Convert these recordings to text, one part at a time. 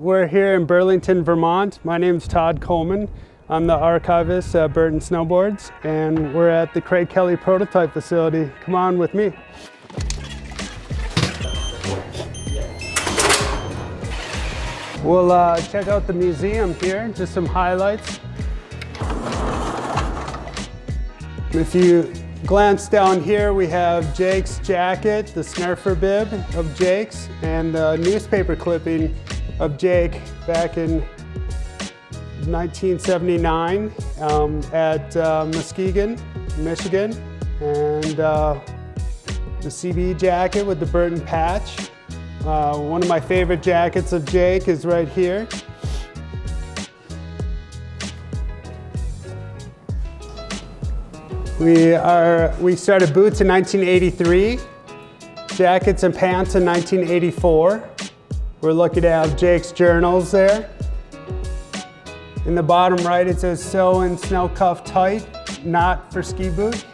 We're here in Burlington, Vermont. My name's Todd Kohlman. I'm the archivist at Burton Snowboards, and we're at the Craig Kelly prototype facility. Come on with me. We'll check out the museum here, just some highlights. If you glance down here, we have Jake's jacket, the snurfer bib of Jake's, and the newspaper clipping of Jake back in 1979 at Muskegon, Michigan. And the CB jacket with the Burton patch. One of my favorite jackets of Jake is right here. We started boots in 1983, jackets and pants in 1984. We're lucky to have Jake's journals there. In the bottom right, it says sew and snow cuff tight, not for ski boot,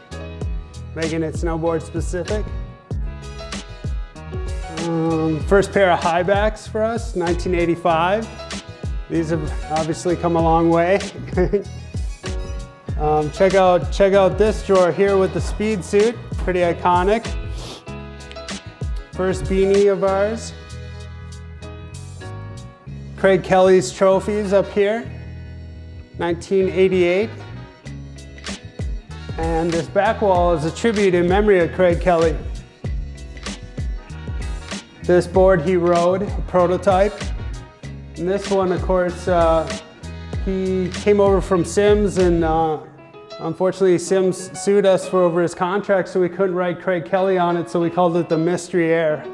making it snowboard specific. First pair of high backs for us, 1985. These have obviously come a long way. Check out this drawer here with the speed suit, pretty iconic. First beanie of ours. Craig Kelly's trophies up here, 1988. And this back wall is a tribute in memory of Craig Kelly. This board he rode, a prototype. And this one, of course, he came over from Sims, and unfortunately Sims sued us for over his contract, so we couldn't write Craig Kelly on it, so we called it the Mystery Air.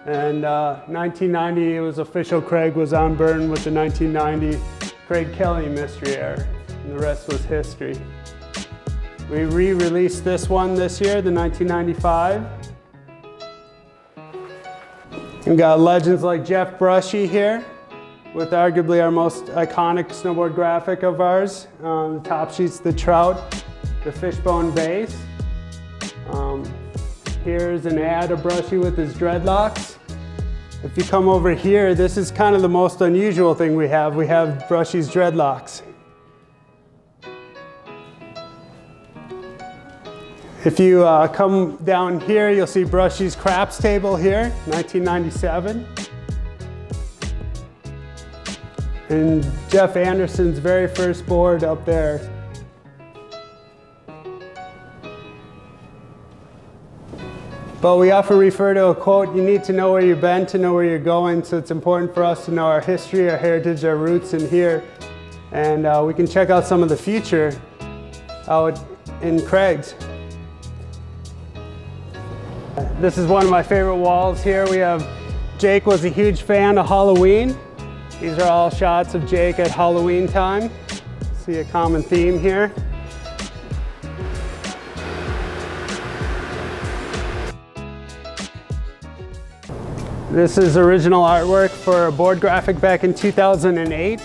And 1990, it was official. Craig was on Burton with the 1990 Craig Kelly Mystery Air, and the rest was history. We re-released this one this year, the 1995. We've got legends like Jeff Brushie here, with arguably our most iconic snowboard graphic of ours. The top sheet's the trout, the fishbone base. Here's an ad of Brushie with his dreadlocks. If you come over here, this is kind of the most unusual thing we have. We have Brushie's dreadlocks. If you come down here, you'll see Brushie's craps table here, 1997. And Jeff Anderson's very first board up there. But we often refer to a quote, you need to know where you've been to know where you're going, so it's important for us to know our history, our heritage, our roots in here. And we can check out some of the future out in Craig's. This is one of my favorite walls here. We have, Jake was a huge fan of Halloween. These are all shots of Jake at Halloween time. See a common theme here. This is original artwork for a board graphic back in 2008.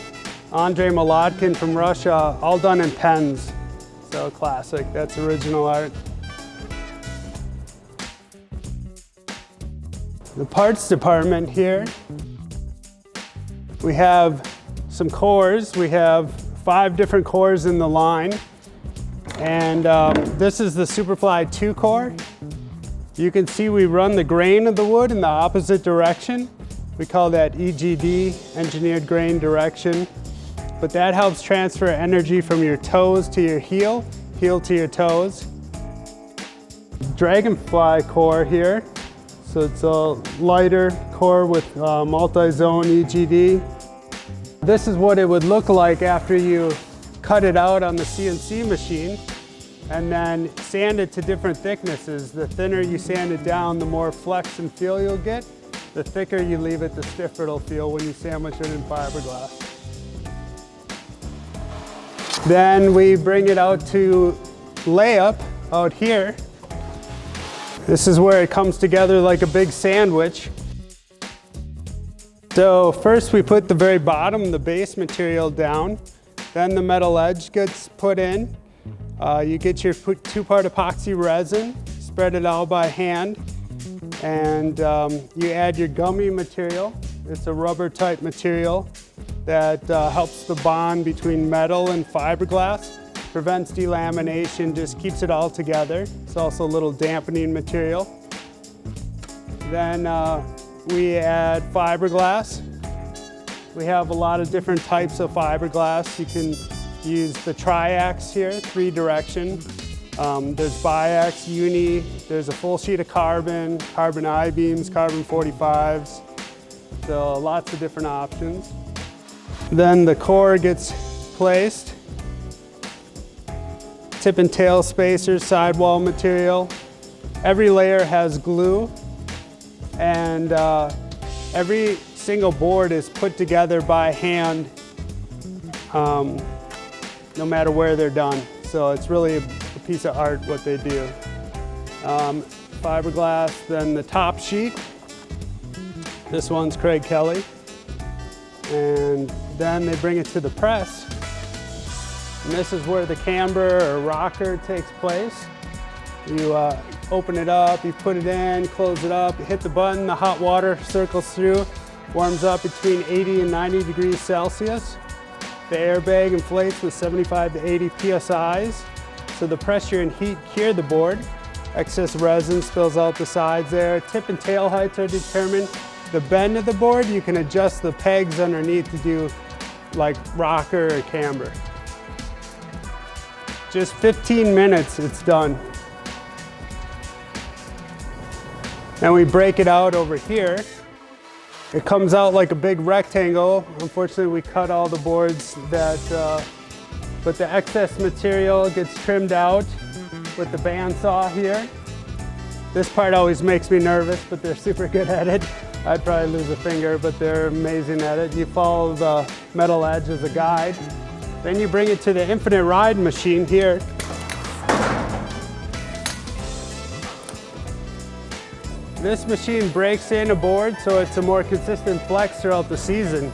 Andrei Molodkin from Russia, all done in pens. So classic, that's original art. The parts department here. We have some cores. We have 5 different cores in the line. And this is the Superfly 2 core. You can see we run the grain of the wood in the opposite direction. We call that EGD, engineered grain direction. But that helps transfer energy from your toes to your heel, heel to your toes. Dragonfly core here. So it's a lighter core with multi-zone EGD. This is what it would look like after you cut it out on the CNC machine and then sand it to different thicknesses. The thinner you sand it down, the more flex and feel you'll get. The thicker you leave it, the stiffer it'll feel when you sandwich it in fiberglass. Then we bring it out to layup out here. This is where it comes together like a big sandwich. So first we put the very bottom, the base material down, then the metal edge gets put in. You get your 2-part epoxy resin, spread it all by hand, and you add your gummy material. It's a rubber type material that helps the bond between metal and fiberglass, prevents delamination, just keeps it all together. It's also a little dampening material. Then we add fiberglass. We have a lot of different types of fiberglass. You can use the triax here, 3 direction. There's biax, uni, there's a full sheet of carbon, carbon I-beams, carbon 45s. So lots of different options. Then the core gets placed. Tip and tail spacers, sidewall material. Every layer has glue, and every single board is put together by hand, no matter where they're done. So it's really a piece of art what they do. Fiberglass, then the top sheet. This one's Craig Kelly. And then they bring it to the press. And this is where the camber or rocker takes place. You open it up, you put it in, close it up, you hit the button, the hot water circles through, warms up between 80 and 90 degrees Celsius. The airbag inflates with 75 to 80 PSIs. So the pressure and heat cure the board. Excess resin spills out the sides there. Tip and tail heights are determined. The bend of the board, you can adjust the pegs underneath to do like rocker or camber. Just 15 minutes, it's done. Then we break it out over here. It comes out like a big rectangle. Unfortunately, we cut all the boards but the excess material gets trimmed out with the bandsaw here. This part always makes me nervous, but they're super good at it. I'd probably lose a finger, but they're amazing at it. You follow the metal edge as a guide. Then you bring it to the infinite ride machine here. This machine breaks in a board so it's a more consistent flex throughout the season,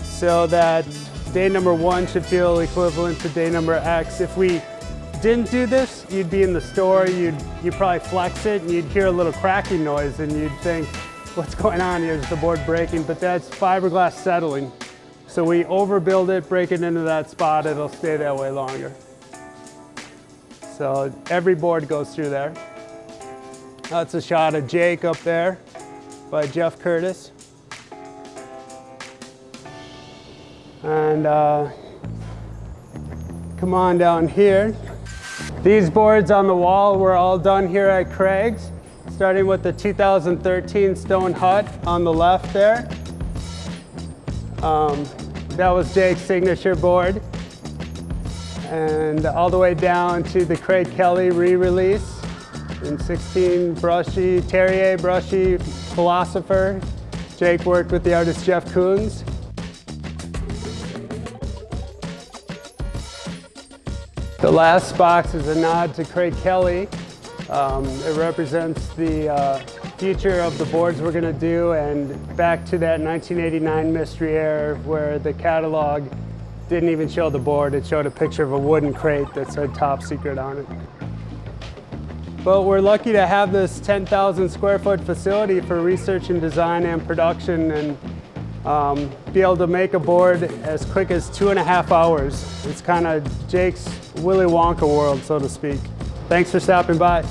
so that day number 1 should feel equivalent to day number X. If we didn't do this, you'd be in the store, you'd probably flex it and you'd hear a little cracking noise and you'd think, what's going on here? Is the board breaking? But that's fiberglass settling. So we overbuild it, break it into that spot, it'll stay that way longer. So every board goes through there. That's a shot of Jake up there by Jeff Curtis. And come on down here. These boards on the wall were all done here at Craig's, starting with the 2013 stone hut on the left there. That was Jake's signature board. And all the way down to the Craig Kelly re-release in 16 Brushie, Terrier Brushie, Philosopher. Jake worked with the artist Jeff Koons. The last box is a nod to Craig Kelly. It represents the future of the boards we're going to do, and back to that 1989 mystery era where the catalog didn't even show the board. It showed a picture of a wooden crate that said top secret on it. But we're lucky to have this 10,000 square foot facility for research and design and production, and be able to make a board as quick as 2.5 hours. It's kind of Jake's Willy Wonka world, so to speak. Thanks for stopping by.